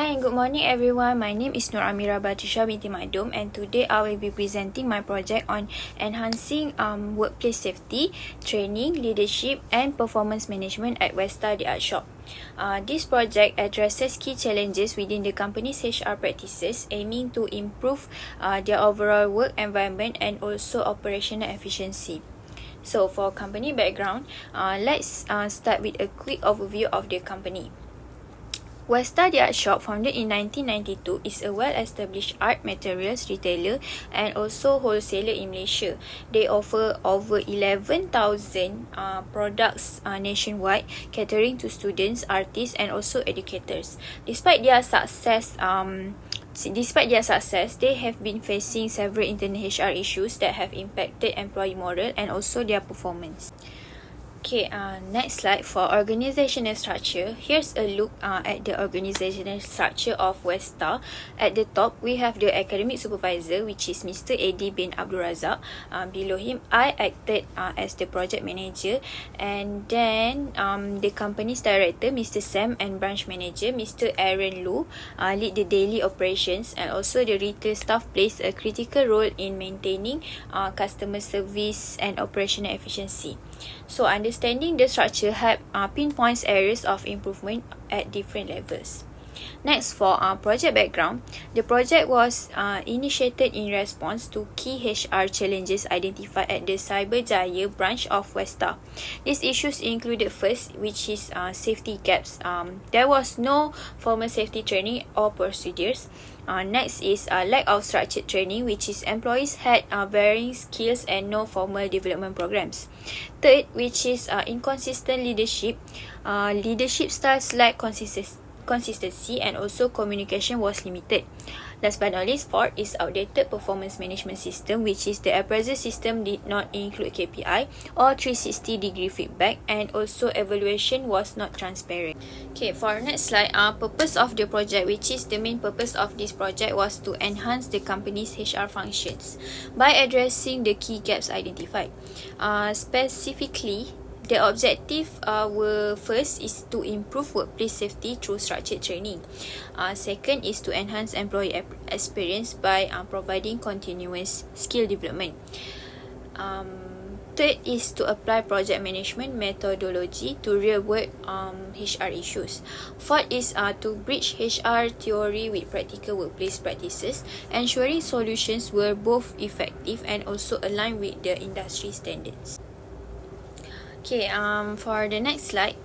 Hi and good morning everyone. My name is Nur Amira Batisha binti Madum, and today I will be presenting my project on enhancing workplace safety, training, leadership and performance management at Westa The Art Shop. This project addresses key challenges within the company's HR practices, aiming to improve their overall work environment and also operational efficiency. So for company background, let's start with a quick overview of the company. Westa The Art Shop, founded in 1992, is a well-established art materials retailer and also wholesaler in Malaysia. They offer over 11,000 products nationwide, catering to students, artists and also educators. Despite their success, they have been facing several internal HR issues that have impacted employee morale and also their performance. Okay, next slide for organizational structure. Here's a look at the organizational structure of Westa. At the top, we have the academic supervisor, which is Mr. Adi bin Abdul Razak. Below him, I acted as the project manager, and then the company's director, Mr. Sam, and branch manager, Mr. Aaron Lu, lead the daily operations, and also the retail staff plays a critical role in maintaining customer service and operational efficiency. So understanding the structure help pinpoints areas of improvement at different levels. Next, for project background, the project was initiated in response to key HR challenges identified at the Cyberjaya branch of Westa. These issues included first, which is safety gaps. There was no formal safety training or procedures. Next is lack of structured training, which is employees had varying skills and no formal development programs. Third, which is inconsistent leadership. Leadership styles lack consistency and also communication was limited. Last but not least, fourth is outdated performance management system, which is the appraisal system did not include KPI or 360-degree feedback, and also evaluation was not transparent. Okay, for our next slide, purpose of the project, which is the main purpose of this project was to enhance the company's HR functions by addressing the key gaps identified. Specifically, the objective were first is to improve workplace safety through structured training. Second is to enhance employee experience by providing continuous skill development. Third is to apply project management methodology to real-world HR issues. Fourth is to bridge HR theory with practical workplace practices, ensuring solutions were both effective and also aligned with the industry standards. Okay, for the next slide,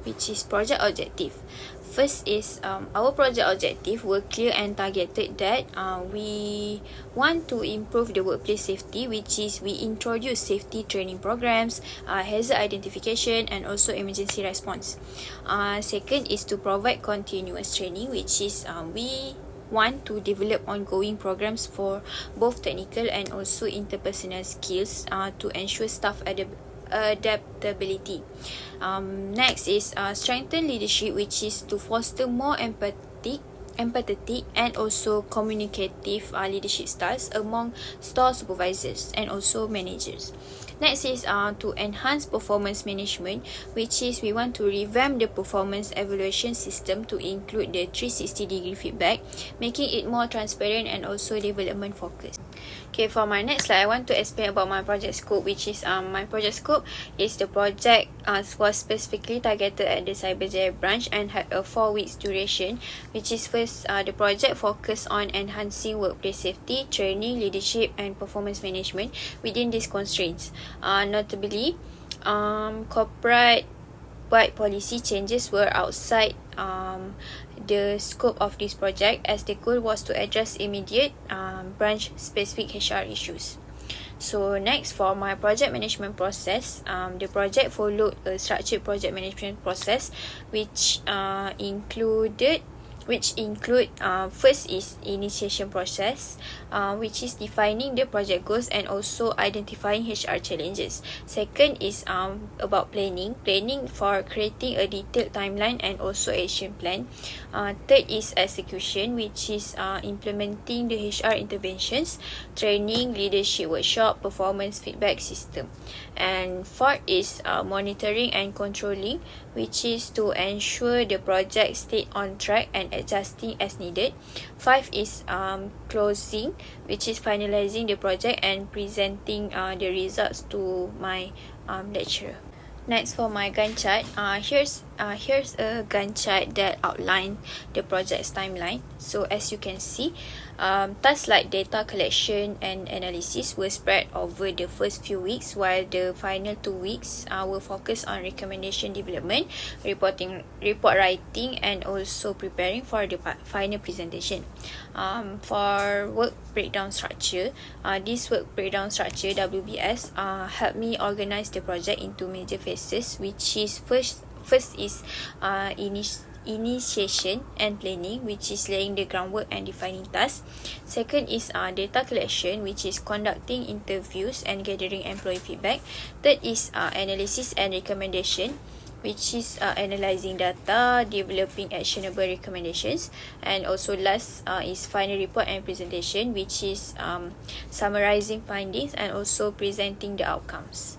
which is project objective. First is our project objective were clear and targeted that we want to improve the workplace safety, which is we introduce safety training programs, hazard identification and also emergency response. Second is to provide continuous training, which is we want to develop ongoing programs for both technical and also interpersonal skills to ensure staff adaptability. Next is strengthen leadership, which is to foster more empathetic and also communicative leadership styles among store supervisors and also managers. Next is to enhance performance management, which is we want to revamp the performance evaluation system to include the 360-degree feedback, making it more transparent and also development focused. Okay, for my next slide, I want to explain about my project scope, which is my project scope is the project was specifically targeted at the Cyberjaya branch and had a 4 weeks duration, which is first the project focused on enhancing workplace safety, training, leadership and performance management within these constraints. Notably, corporate wide policy changes were outside the scope of this project, as the goal was to address immediate branch specific HR issues. So next, for my project management process, the project followed a structured project management process which include first is initiation process, which is defining the project goals and also identifying HR challenges. Second is about planning for creating a detailed timeline and also action plan. Third is execution, which is implementing the HR interventions, training, leadership workshop, performance feedback system. And fourth is monitoring and controlling, which is to ensure the project stay on track and adjusting as needed. 5 is closing, which is finalizing the project and presenting the results to my lecturer. Next, for my Gantt chart, here's a Gantt chart that outlines the project's timeline. So as you can see, tasks like data collection and analysis were spread over the first few weeks, while the final 2 weeks were focused on recommendation development, report writing, and also preparing for the final presentation. For work breakdown structure, this work breakdown structure WBS helped me organize the project into major phases, which is first is initiation and planning, which is laying the groundwork and defining tasks. Second is data collection, which is conducting interviews and gathering employee feedback. Third is analysis and recommendation, which is analyzing data, developing actionable recommendations. And also last is final report and presentation, which is summarizing findings and also presenting the outcomes.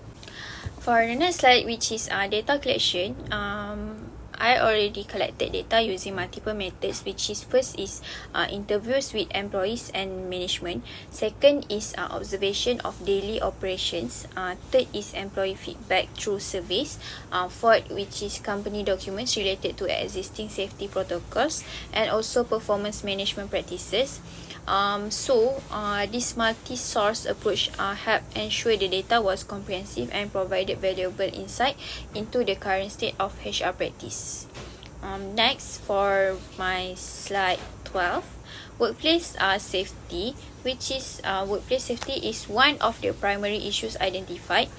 For the next slide, which is data collection, I already collected data using multiple methods, which is first is interviews with employees and management. Second is observation of daily operations. Third is employee feedback through surveys. Fourth, which is company documents related to existing safety protocols and also performance management practices. This multi-source approach helped ensure the data was comprehensive and provided valuable insight into the current state of HR practice. Next, for my slide 12, workplace safety, which is workplace safety is one of the primary issues identified.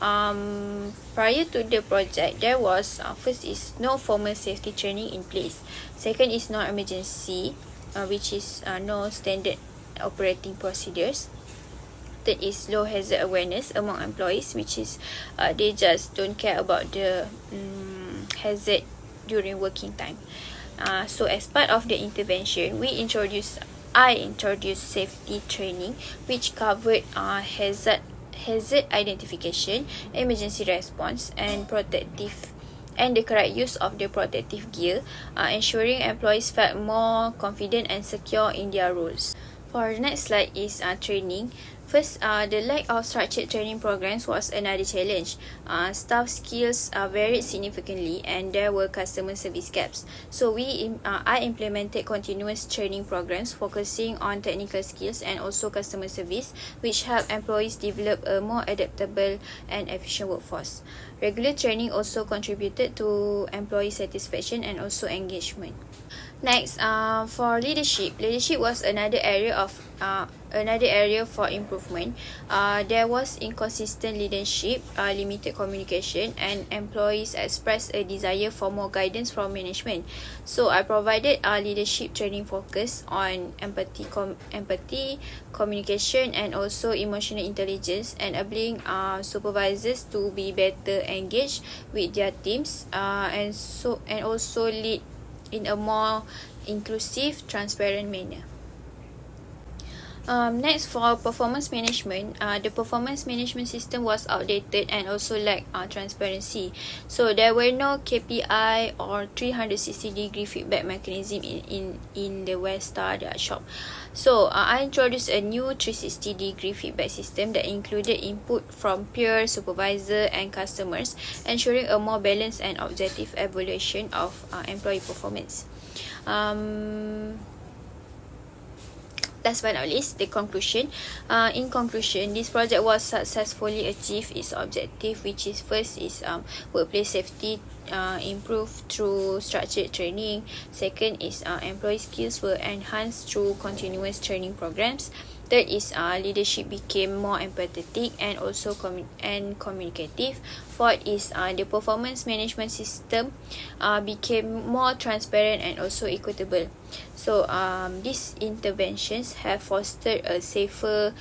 Prior to the project, there was first is no formal safety training in place. Second is no emergency, which is no standard operating procedures. Third is low hazard awareness among employees, which is they just don't care about the hazard during working time. So as part of the intervention, I introduced safety training, which covered hazard identification, emergency response, and the correct use of the protective gear, ensuring employees felt more confident and secure in their roles. For the next slide is training. First, the lack of structured training programs was another challenge. Staff skills varied significantly and there were customer service gaps. So I implemented continuous training programs focusing on technical skills and also customer service, which helped employees develop a more adaptable and efficient workforce. Regular training also contributed to employee satisfaction and also engagement. Next, for leadership was another area for improvement. There was inconsistent leadership, limited communication, and employees expressed a desire for more guidance from management. So I provided leadership training focused on empathy, communication, and also emotional intelligence, enabling supervisors to be better engaged with their teams, and also lead in a more inclusive, transparent manner. Next, for performance management, the performance management system was outdated and also lacked transparency. So there were no KPI or 360-degree feedback mechanism in the Westar shop. So I introduced a new 360-degree feedback system that included input from peer, supervisor, and customers, ensuring a more balanced and objective evaluation of employee performance. Last but not least, the conclusion. In conclusion, this project was successfully achieved its objective, which is first is workplace safety improved through structured training. Second is employee skills were enhanced through continuous training programs. Third is leadership became more empathetic and also communicative. Fourth is the performance management system became more transparent and also equitable. So these interventions have fostered a safer,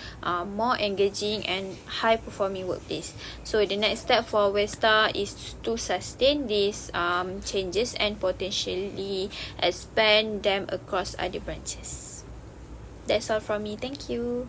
more engaging and high-performing workplace. So the next step for Westar is to sustain these changes and potentially expand them across other branches. That's all from me. Thank you.